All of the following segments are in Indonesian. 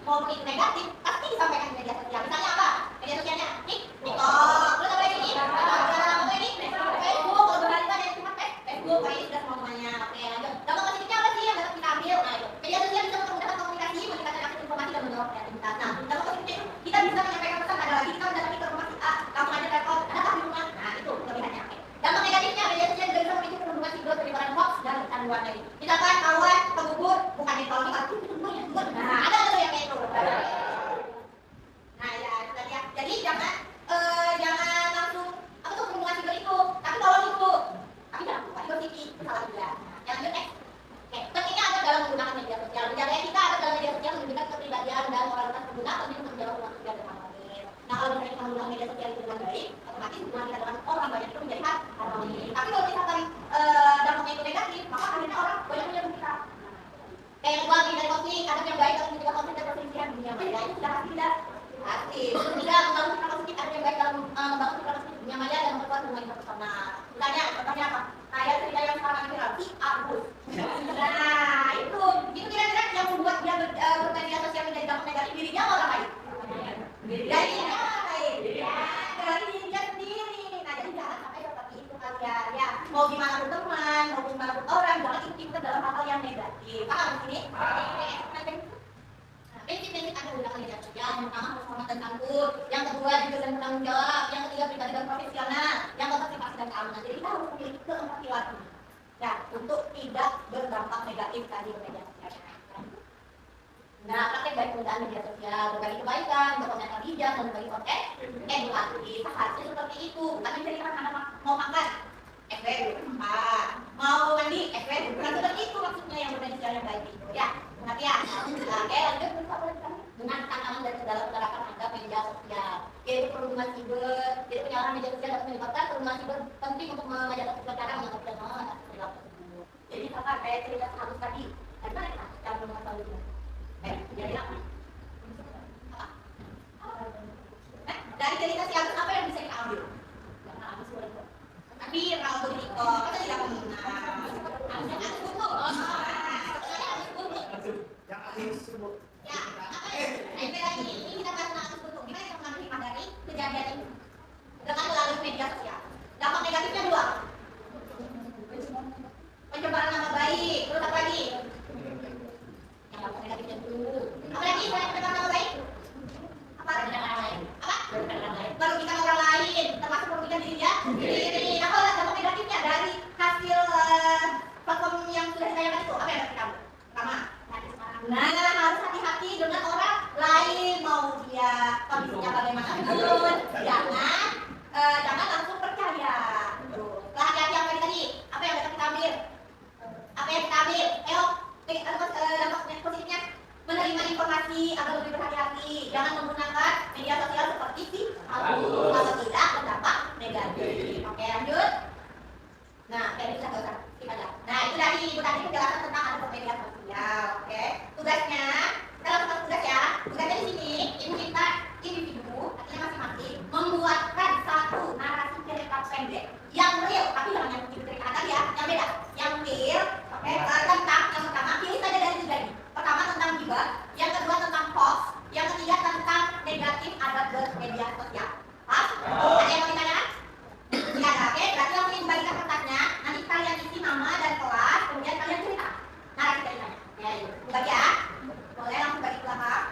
maupun itu negatif pasti disampaikan di media sosial. Misalnya apa? Media sosialnya TikTok, terus apa lagi? Apa ini? Facebook. Kalau berhari-hari ada cuma Facebook, ini sudah semuanya. Oke, lanjut. Dampak positifnya apa sih yang dapat kita ambil? Nah, itu media sosial bisa memudahkan komunikasi, meningkatkan akses informasi dan mendorong kreativitas. Nah, dampak positifnya itu kita bisa menyampaikan pesan. Ada lagi kita mendatangi informasi A, langsung aja telepon, ada di rumah. Nah, itu kelebihannya. Dampak negatifnya media sosial juga bisa memicu penumbuhan siber, penyebaran hoax dan kecanduan tadi. Misalkan kawan pengubur bukan ditolong nah, ada tuh yang kayak itu. Nah, ya itu tadi ya. Jadi jangan langsung apa tuh penumbuhan siber itu. Tapi tolong itu. Tapi jangan lupa itu TV itu salah juga. Nah, yang lanjut next. Oke, pentingnya ada dalam menggunakan media sosial. Menjaga etika ada dalam media sosial menunjukkan kepribadian dan moralitas pengguna penting untuk menjaga hubungan sosial dengan orang lain. Nah, kalau misalnya kita menggunakan media sosial itu dengan baik, otomatis hubungan kita dengan orang banyak itu menjadi harmoni. Tapi kalau misalkan dampaknya itu negatif, maka akhirnya orang banyak menyerang kita. Kayak yang lagi dari konflik, ada yang baik tapi juga konflik dan perselisihan dunia maya itu sudah pasti tidak pasti. Terus juga membangun citra positif, ada yang baik dalam membangun citra positif dunia maya dan memperkuat hubungan interpersonal. Misalnya, contohnya apa? Kayak cerita yang sekarang viral, si Agus. Nah, itu kira-kira yang membuat dia bermedia sosial menjadi dampak negatif dirinya atau orang lain? Dirinya lain. Ya, dari dirinya sendiri. Nah, jadi jangan sampai seperti itu kalian. Ya, mau gimana pun teman, mau gimana pun orang, jangan ikut dalam hal yang negatif. Paham di sini? Prinsip-prinsip ada gunakan media sosial. Yang pertama harus hormat dan anggur. Yang kedua juga dan bertanggung jawab. Yang ketiga pribadi dan profesional. Yang keempat privasi dan keamanan. Jadi kita harus memiliki keempat pilar ini. Ya, untuk tidak berdampak negatif tadi ke media sosial. Nah, praktek baik penggunaan media sosial, berbagi kebaikan, berkomentar bijak, dan berbagi konten edukatif. Seharusnya seperti itu. Bukan menceritakan Anda mau makan, FW, mau mandi, FW. Bukan seperti itu maksudnya yang berbagi sosial yang baik itu. Ya, berarti ya. Oke, lanjut dengan tantangan dari segala pergerakan terhadap media sosial, yaitu perhubungan siber. Jadi penyalahgunaan media sosial dapat menyebabkan perhubungan siber penting untuk mengajarkan cara menangkap dan mengatasi perilaku tersebut. Jadi misalkan kayak cerita Agus tadi, bagaimana kita cara mengetahuinya? Jadi apa? Dari cerita si Agus apa yang bisa kita ambil? Tapi kalau begitu, kita tidak mengenal. Agus butuh. Yang Agus sebut. Ya, apa ya? Ini kita bahas tentang Agus butuh. Gimana kita mengambil hikmah dari kejadian ini? Dengan melalui media sosial. Dampak negatifnya dua. Pencemaran nama baik. Terus apa lagi? Yang dampak negatifnya dulu. Apa lagi? Selain pencemaran nama baik? Apa? Orang lain. Apa? Merugikan orang lain. Termasuk merugikan dirinya sendiri. Nah, kalau dampak negatifnya dari hasil platform yang sudah ditanyakan itu, apa yang harus kita ambil? Pertama, nah, harus hati-hati dengan orang lain, mau dia kondisinya bagaimanapun, jangan langsung percaya. Setelah hati-hati apa tadi? Apa yang dapat kita ambil? Apa yang kita ambil? Dampak positifnya menerima informasi agar lebih berhati-hati, jangan menggunakan media sosial seperti si Agus kalau tidak berdampak negatif. Oke, lanjut. Nah, kayak bisa nggak usah skip aja. Nah, itu dari Ibu tadi penjelasan tentang ada media sosial. Oke, tugasnya dalam tugas ya. Tugasnya di sini Ibu minta individu artinya masing-masing membuatkan satu narasi cerita pendek yang real, tapi jangan yang cerita ya, yang beda, yang real. Oke, tentang yang pertama pilih saja dari tiga ini. Pertama tentang gibah, yang kedua tentang hoax, yang ketiga tentang negatif adab bermedia sosial. Pas? Ada yang mau ditanyakan? Ya, oke, berarti langsung dibagikan kertasnya. Nanti kalian isi nama dan kelas, kemudian kalian cerita narasi ceritanya. Ya, itu. Bagi ya. Boleh langsung bagi ke belakang.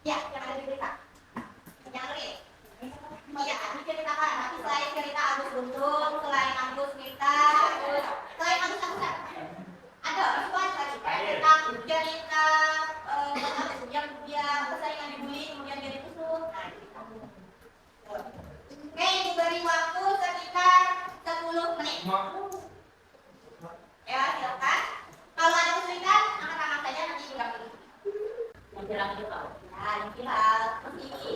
Ya, yang ada di cerita. Yang ini. Iya, diceritakan. Tapi selain cerita Agus Buntung, selain Agus cerita, selain Agus ada sesuatu lagi tentang cerita yang dia persaingan dibully kemudian dia ditusuk. Oke, diberi waktu sekitar 10 menit. Ya, silakan. Kalau ada kesulitan, angkat tangan saja nanti juga pilih. Yang viral itu tahu. Ya, yang viral mesti.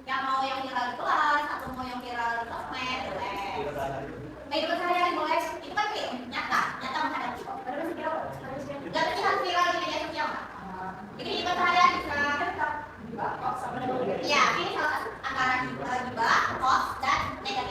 Yang mau yang viral di kelas atau mau yang viral di sosmed, boleh. Media sehari-hari boleh. Itu kan real, nyata menghadapi. Gak mesti harus viral di media sosial. Jadi di sehari-hari bisa. Ya, ini salah satu antara gibah, hoax dan negatif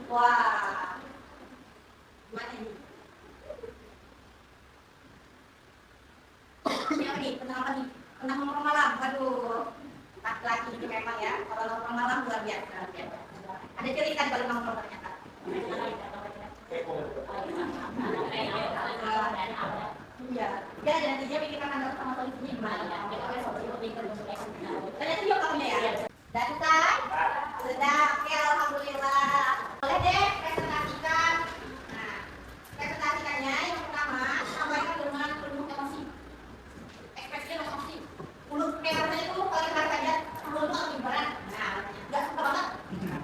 Wah, gimana ini? Ini apa nih? Tentang apa nih? Tentang nongkrong malam. Waduh, laki-laki ini memang ya. Kalau nongkrong malam luar biasa. Ada cerita di balik nongkrong ternyata. Iya, ya dan dia pikirkan anda sama solusinya gimana? Ternyata dia kamunya ya. Dan kan, sudah, oke, alhamdulillah. Boleh deh presentasikan. Nah, presentasikannya yang pertama sampaikan dengan penuh emosi. Ekspresinya emosi. Mulut kayak itu kalau harganya mulut itu lebih berat. Nah, nggak suka banget.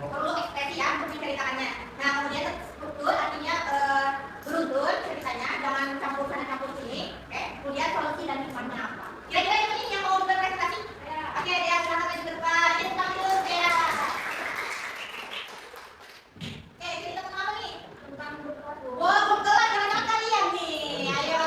Perlu ekspresi ya, menceritakannya. Nah, kemudian struktur artinya beruntun ceritanya, jangan campur sana campur sini. Oke, kemudian solusi dan hikmahnya apa? Kira-kira ini yang mau berpresentasi? Oke, dia silakan maju ke depan. Ini tentang itu, ya. Oke, cerita tentang apa nih? Tentang grup kelas. Wah, grup kelas jangan kalian nih. Ayo,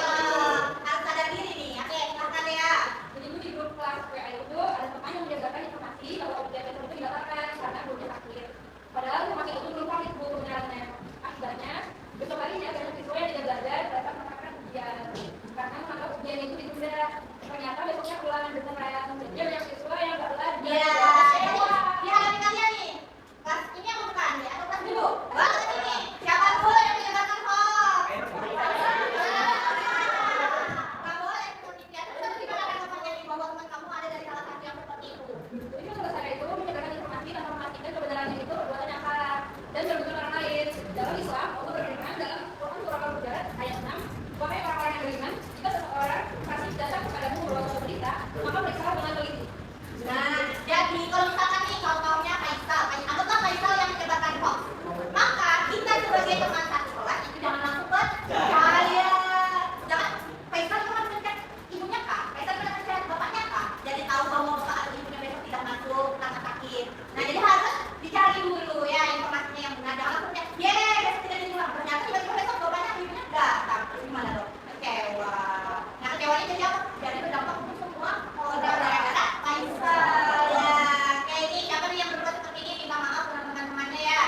harus sadar diri nih. Oke, silakan ya. Jadi di grup kelas WA itu ada teman yang menjabarkan informasi kalau kegiatan itu dibatalkan karena grupnya sakit. Padahal informasi itu belum valid bu kebenarannya. Akibatnya besok harinya banyak siswa yang tidak belajar dapat melakukan ujian karena menganggap ujian itu ditunda. Ternyata besoknya pulang beneran. Jadi banyak siswa yang nggak belajar. Ya, di hadapan kalian nih. Kelas ini yang bukan ya, atau kelas dulu? Kelas ini. Siapa dulu yang menyebarkan hoax? Nggak boleh seperti biasa. Terus gimana tanggapannya nih bahwa teman kamu ada dari salah satu yang seperti itu? Jadi kalau saya itu menyebarkan informasi tanpa memastikan kebenarannya itu perbuatan yang salah dan merugikan orang lain. Dalam Islam, Allah berfirman dalam Quran surah Al-Hujurat ayat 6, wahai orang-orang yang beriman, jika seseorang kasih datang kepadamu membawa suatu berita, maka periksalah dengan teliti. Nah, jadi kalau misalkan nih kaum-kaumnya Faisal, anggaplah Faisal yang menyebarkan hoax, maka kita sebagai teman satu kelas itu jangan langsung percaya. Jangan Faisal itu kan mencet ibunya kak, Faisal itu mencet bapaknya kak, jadi tahu bahwa bapak atau ibunya besok tidak masuk karena sakit. Nah, jadi harus dicari dulu ya informasinya yang benar. Jangan langsung mencet, yeay besok tidak dijual. Ternyata tiba-tiba besok bapaknya atau ibunya datang. Terus gimana dong? Kecewa. Nah, kecewanya jadi apa? Jadi berdampak untuk semua gara-gara Faisal ya. Kayak ini siapa nih yang berbuat seperti ini? Minta maaf dengan teman-temannya ya.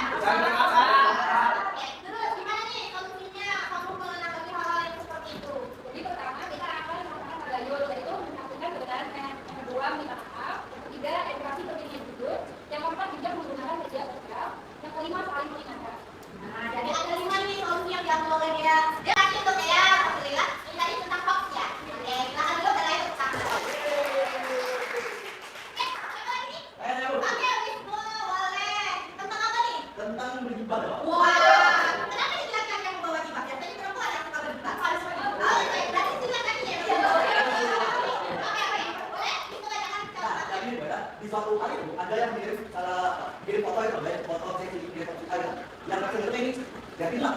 Oke, terus gimana nih solusinya? Kamu menanggapi hal-hal yang seperti itu? Jadi pertama kita akan melakukan tagayul, yaitu menyampaikan kebenarannya. Yang kedua minta maaf. Yang ketiga edukasi pendidikan jujur. Yang keempat bijak menggunakan media sosial. Yang kelima saling mengingatkan. Nah, jadi ada 5 nih solusi yang diambil oleh dia. Dia kasih untuk ya, alhamdulillah. Ini tadi tentang hoax ya. Oke, silakan dulu dan lain tentang hoax. Siapa lagi nih? Oke, Wisnu, boleh. Tentang apa nih? Tentang bergibah dong. Wah, kenapa disilakan yang membawa gibah? Biasanya perempuan yang suka bergibah. Oh, baik, berarti silakan ya. Oke, baik. Boleh? Itu aja kan. Nah, jadi gimana? Di suatu hari itu ada yang kirim foto itu, foto saya kirim foto saya. Yang ternyata ini jadi lah,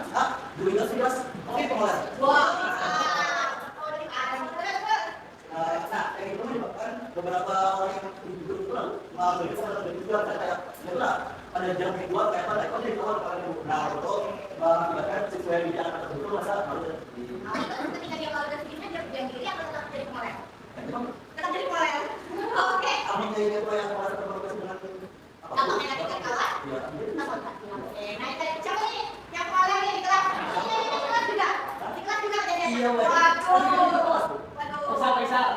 duitnya 11. Oke, pengolahan. Wah, oh, dari ada terus. Nah, yang itu menyebabkan beberapa orang yang hidup itu mengambil kesempatan dari juga kayak ya lah pada jam kedua kayak pada itu di awal kalau itu nah itu mengakibatkan siswa yang di jalan tertentu masa harus di Ketika dia kalau udah segini dia berdiam diri atau tetap jadi pengoleh? Tetap jadi pengoleh. Oke. kami ini itu yang merasa berproses dengan Tampaknya lagi kawan. Oke. Nah, itu siapa nih? Yang pengoleh nih di kelas? Di kelas juga. Di kelas juga kejadiannya. Iya, Wak. Waduh. Waduh. Faisal.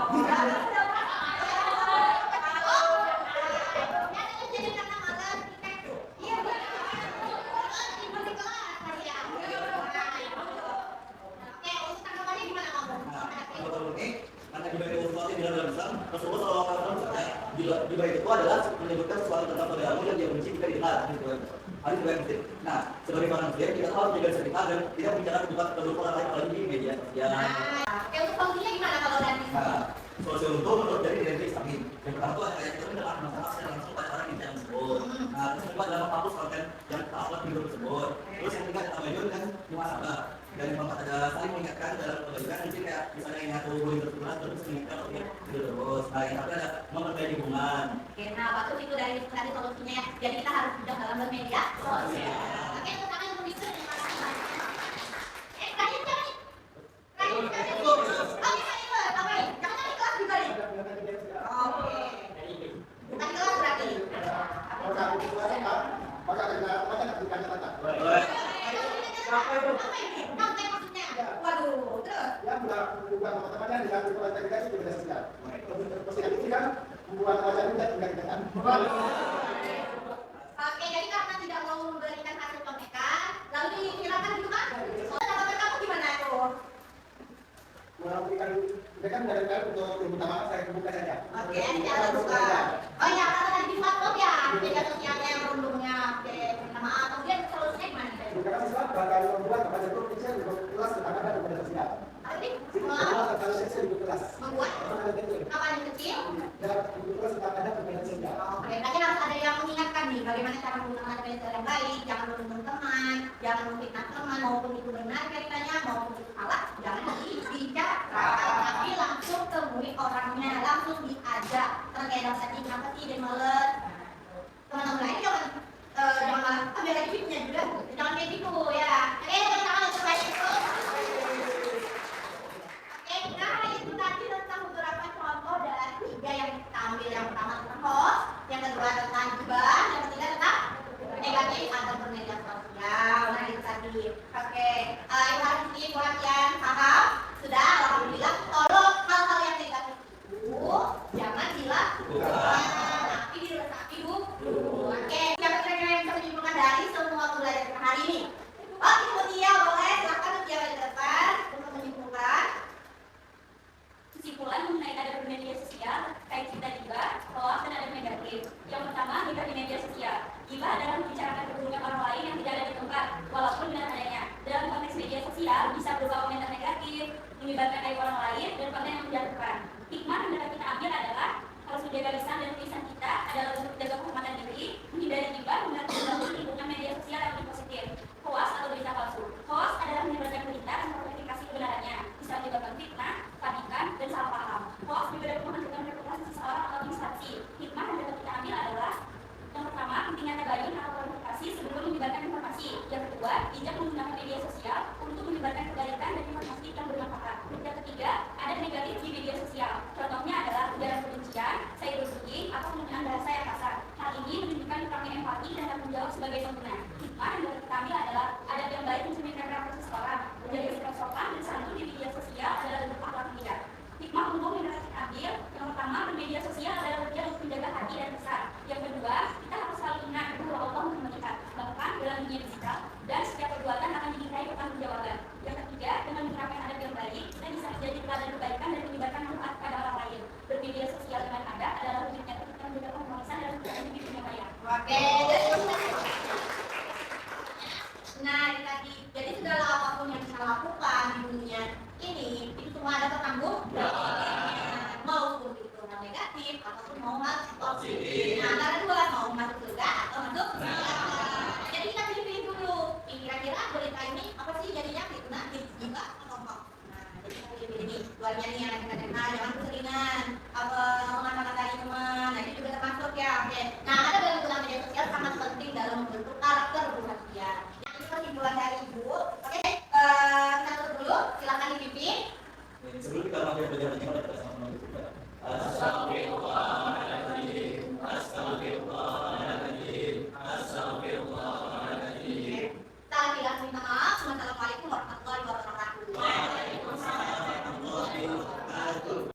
Rasulullah SAW juga itu adalah menyebutkan sesuatu tentang saudaramu yang dia benci jika didengar gitu kan. Hadis riwayat Muslim. Nah, sebagai orang muslim kita harus menjaga sedekah dan tidak bicara tentang kedua orang lain apalagi di media sosial. Oke, untuk solusinya gimana kalau dari Nah, solusi untuk menurut dari diri kami. Yang pertama itu ayat itu adalah masalah secara langsung pacaran di dalam tersebut. Nah, terus kedua adalah menghapus konten yang terupload di video tersebut. Terus yang ketiga adalah tabayun dan muhasabah. Dan yang keempat adalah saling mengingatkan dalam kebaikan mungkin kayak misalnya ini aku boleh tertulis terus mengingatkan untuk terus. Nah, yang terakhir ada memperbaiki hubungan. Oke, nah bagus itu dari tadi solusinya ya. Jadi kita harus bijak dalam bermedia sosial. Oke, untuk kalian yang bisa terima kasih. Terakhir siapa nih? Terakhir siapa nih? Oke, terakhir apa nih? Jangan di kelas juga nih. Oke. Bukan kelas berarti. Maka kita Apa ini? Konten maksudnya? Waduh, terus? Ya, bukan teman-temannya di dalam sekolah integrasi di media sosial. Postingan itu kan membuat wajah kita tidak ditekan. Oke, jadi karena tidak mau memberikan hasil contekan, lalu dikirakan gitu kan? Catatan kamu gimana tuh? Memberikan mereka menyarankan untuk minta maaf saya buka saja. Oke, jangan lupa. Oh ya, karena tadi di platform ya, media sosialnya yang rundungnya. Oke, minta maaf. Kemudian solusinya gimana? Terima kasih siswa bakal membuat kepada grup kecil untuk kelas tentang ada media sosial. Tadi Kelas kalau kecil di kelas. membuat Ada kecil. apa yang kecil? Dalam kelas tentang ada media sosial. Oke, berarti harus ada yang mengingatkan nih bagaimana cara menggunakan media sosial yang baik, jangan merundung teman, jangan memfitnah teman, maupun itu benar ceritanya, maupun itu salah, jangan dibicarakan, tapi langsung temui orangnya, langsung diajak. Terkait dalam setting apa sih dia males, teman-teman lain jangan malah ambil lagi fitnya juga, jangan kayak gitu ya. Oke, teman-teman yang terbaik itu. Oke, nah itu tadi tentang beberapa contoh dari 3 yang kita ambil. Yang pertama tentang host, yang kedua tentang gibah, yang ketiga tentang negatif atau bermedia sosial. Nah itu tadi. Oke, yang hari ini buat yang paham sudah, alhamdulillah. Tolong hal-hal yang negatif itu jangan dilakukan, tapi diresapi dulu. Oke, siapa kira-kira yang bisa menyimpulkan dari semua pembelajaran hari ini? Oke, Mutia boleh silakan Mutia di depan untuk menyimpulkan. Kesimpulan mengenai ada bermedia sosial, kayak kita juga, hoax dan ada negatif. Yang pertama, gibah di media sosial. Gibah adalah membicarakan keburukan orang lain yang tidak ada di tempat, walaupun benar adanya. Dalam konteks media sosial, bisa berupa komentar negatif, menyebarkan aib orang lain, dan konten yang menjatuhkan. Hikmah yang dapat kita ambil adalah harus menjaga lisan dan tulisan kita adalah untuk menjaga kehormatan diri, menghindari gibah, mengatur lingkungan media sosial yang lebih positif. Hoax atau berita palsu. Hoax adalah menyebarkan berita tanpa verifikasi kebenarannya, bisa menyebabkan fitnah, kepanikan, dan salah paham. Hoax juga dapat menghancurkan reputasi seseorang atau instansi. Hikmah yang dapat kita ambil adalah yang pertama, pentingnya tabayun atau verifikasi sebelum menyebarkan informasi. Yang kedua, bijak menggunakan media sosial untuk menyebarkan kebaikan dan informasi yang bermanfaat. Yang ketiga, ada negatif di media sosial. Contohnya adalah ujaran kebencian, cyberbullying, atau penggunaan bahasa yang kasar. Hal ini menunjukkan kurangnya empati dan tanggung jawab sebagai pengguna. Hikmah yang dapat kita ambil adalah adab yang baik mencerminkan karakter seseorang. Menjaga sikap sopan dan santun di media sosial adalah bentuk akhlak mulia. Hikmah umum yang dapat kita ambil, yang pertama, bermedia sosial adalah bagian untuk menjaga hati dan lisan. Yang kedua, kita harus selalu ingat bahwa Allah melihat bahkan dalam dunia digital dan setiap perbuatan akan dimintai pertanggungjawaban. Yang ketiga, dengan menerapkan adab yang baik, kita bisa menjadi teladan kebaikan dan menyebarkan manfaat kepada orang lain. Bermedia sosial dengan adab adalah wujudnya kita menjaga kehormatan dan kehidupan di dunia maya. Oke, nah ini tadi, jadi segala apapun yang kita lakukan di dunia ini, itu semua ada pertanggung-jawaban, maupun itu hal negatif ataupun mau hal positif. Nah, antara dua, mau masuk surga atau masuk neraka. Jadi kita pilih-pilih dulu, kira-kira berita ini apa sih jadinya fitnah, gibah atau hoax. Nah, jadi kita pilih-pilih nih, duanya nih yang kita dengar, jangan keseringan, apa mengata-ngatai teman, nah itu juga termasuk ya. Oke. Nah, ada dalam media sosial sangat penting dalam membentuk karakter manusia.